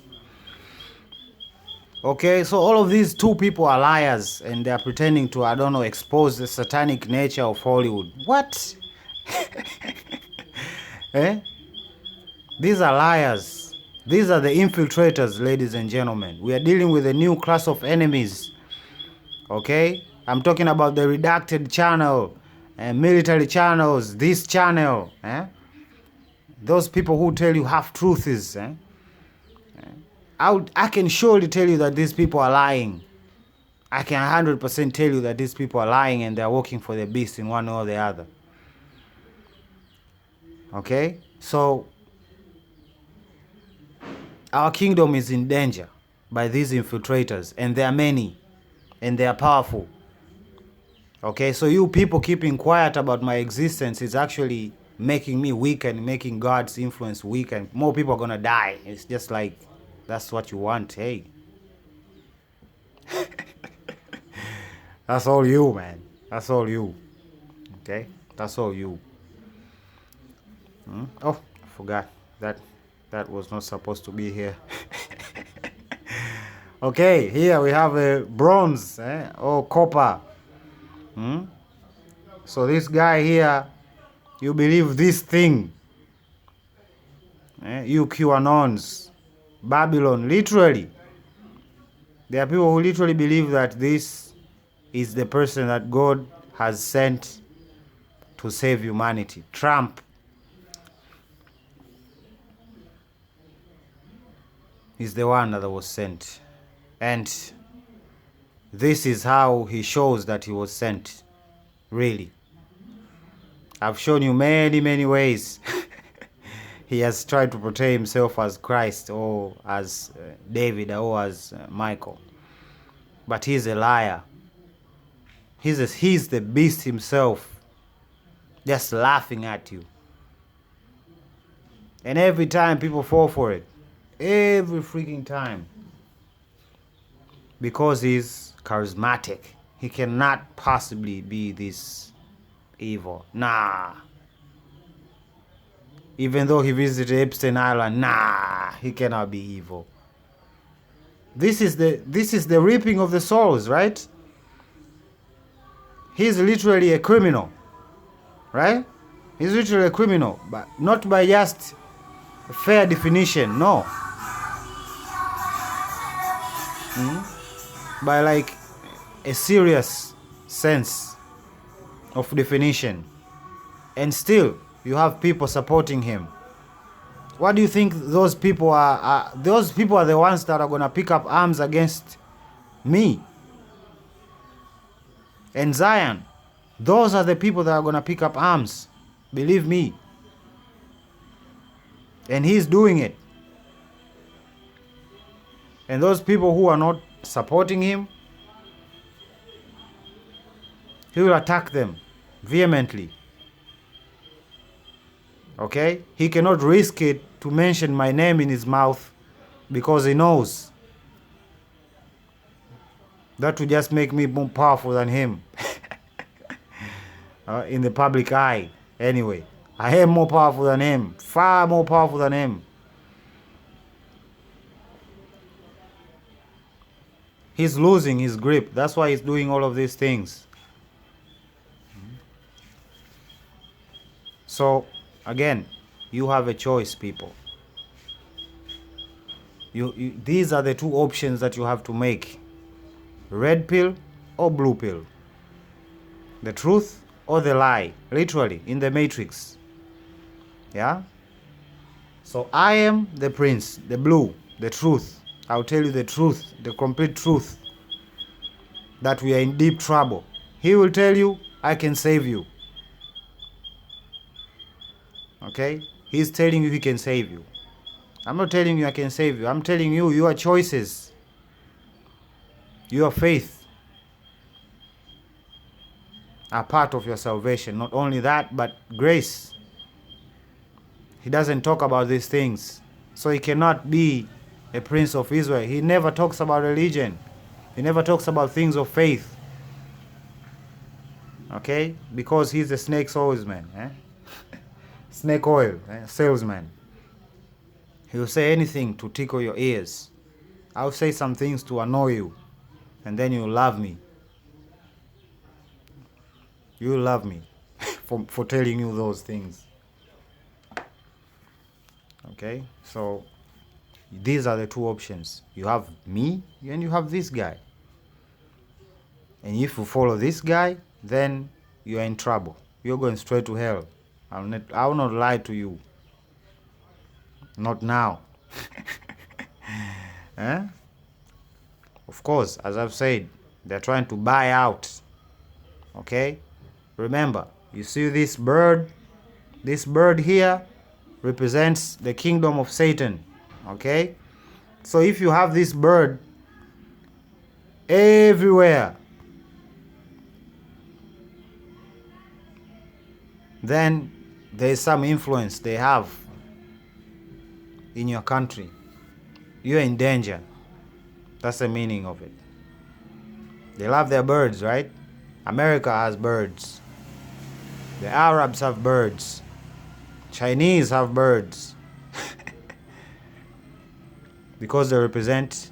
S1: Okay, so all of these two people are liars. And they are pretending to, I don't know, expose the satanic nature of Hollywood. What? Eh? These are liars. These are the infiltrators, ladies and gentlemen. We are dealing with a new class of enemies. Okay? I'm talking about the redacted channel, and military channels, this channel. Those people who tell you half-truths. I can surely tell you that these people are lying. I can 100% tell you that these people are lying and they're working for the beast in one or the other. Okay? So... our kingdom is in danger by these infiltrators, and there are many, and they are powerful. Okay, so you people keeping quiet about my existence is actually making me weak and making God's influence weak, and more people are gonna die. It's just like, that's what you want, hey. That's all you, man. That's all you. Okay, that's all you. Oh, I forgot that was not supposed to be here. Okay, here we have a bronze or copper. So this guy here, you believe this thing. You QAnons, Babylon, literally. There are people who literally believe that this is the person that God has sent to save humanity. Trump. He's the one that was sent. And this is how he shows that he was sent. Really. I've shown you many, many ways. He has tried to portray himself as Christ or as David or as Michael. But he's a liar. He's the beast himself. Just laughing at you. And every time people fall for it. Every freaking time. Because he's charismatic. He cannot possibly be this evil. Nah. Even though he visited Epstein Island, nah, he cannot be evil. This is the reaping of the souls, right? He's literally a criminal. Right? He's literally a criminal, but not by just fair definition, no. by like a serious sense of definition, and still you have people supporting him. What do you think those people are? Those people are the ones that are going to pick up arms against me and Zion. Those are the people that are going to pick up arms. Believe me. And he's doing it. And those people who are not supporting him, he will attack them vehemently. Okay? He cannot risk it to mention my name in his mouth because he knows that would just make me more powerful than him in the public eye. Anyway, I am more powerful than him, far more powerful than him. He's losing his grip. That's why he's doing all of these things. So, again, you have a choice, people. These are the two options that you have to make. Red pill or blue pill. The truth or the lie. Literally, in the matrix. Yeah? So I am the prince, the blue, the truth. I'll tell you the truth, the complete truth. That we are in deep trouble. He will tell you, I can save you. Okay? He's telling you he can save you. I'm not telling you I can save you. I'm telling you your choices, your faith are part of your salvation. Not only that, but grace. He doesn't talk about these things. So he cannot be a prince of Israel. He never talks about religion. He never talks about things of faith. Okay? Because he's a snake salesman. Snake oil salesman. He'll say anything to tickle your ears. I'll say some things to annoy you. And then you'll love me. You'll love me for telling you those things. Okay? So, these are the two options. You have me and you have this guy. And if you follow this guy, then you are in trouble. You're going straight to hell. I will not lie to you. Not now. Of course, as I've said, they're trying to buy out. Okay? Remember, you see this bird? This bird here represents the kingdom of Satan. Okay? So if you have this bird everywhere, then there is some influence they have in your country. You're in danger. That's the meaning of it. They love their birds, right? America has birds. The Arabs have birds. Chinese have birds. Because they represent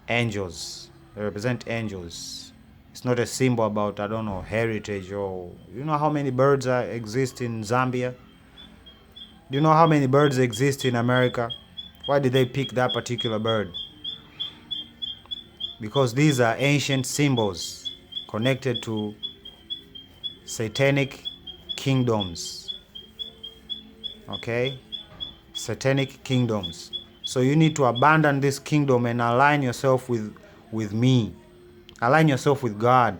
S1: angels. They represent angels. It's not a symbol about, I don't know, heritage or... You know how many birds exist in Zambia? Do you know how many birds exist in America? Why did they pick that particular bird? Because these are ancient symbols connected to satanic kingdoms. Okay? Satanic kingdoms. So you need to abandon this kingdom and align yourself with me. Align yourself with God.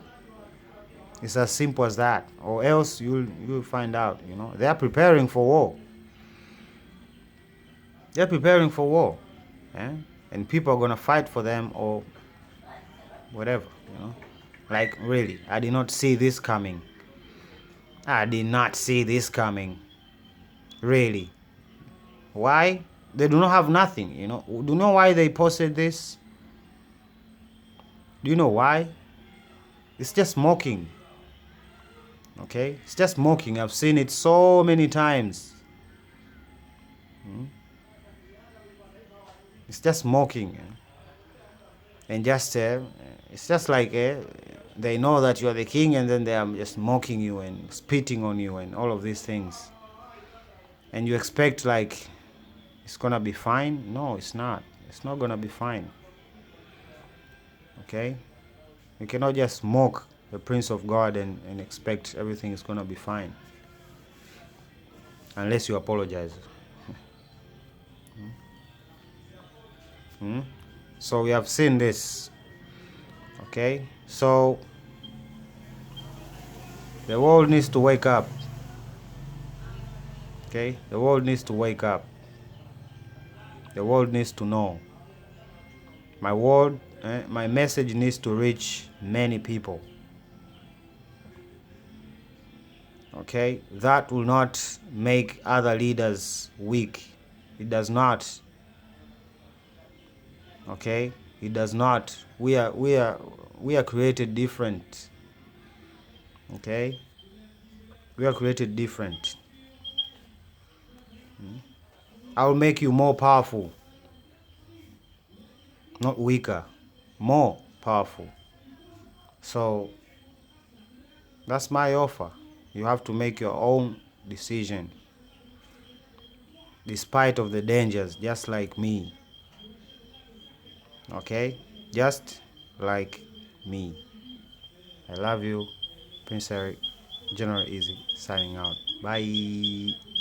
S1: It's as simple as that. Or else you'll find out, you know. They are preparing for war. They're preparing for war. And people are going to fight for them or whatever, you know. Like, really, I did not see this coming. I did not see this coming. Really. Why? They do not have nothing, you know. Do you know why they posted this? Do you know why? It's just mocking. Okay? It's just mocking. I've seen it so many times. It's just mocking. And just, it's just like they know that you are the king and then they are just mocking you and spitting on you and all of these things. And you expect like it's going to be fine? No, it's not. It's not going to be fine. Okay? You cannot just mock the Prince of God and expect everything is going to be fine. Unless you apologize. So we have seen this. Okay? So the world needs to wake up. Okay? The world needs to wake up. The world needs to know. My message needs to reach many people. Okay? That will not make other leaders weak. It does not. Okay? It does not. We are created different. Okay? We are created different. I will make you more powerful, not weaker, more powerful. So that's my offer. You have to make your own decision, despite of the dangers, just like me. Okay? Just like me. I love you. Prince Eric, General Easy, signing out. Bye.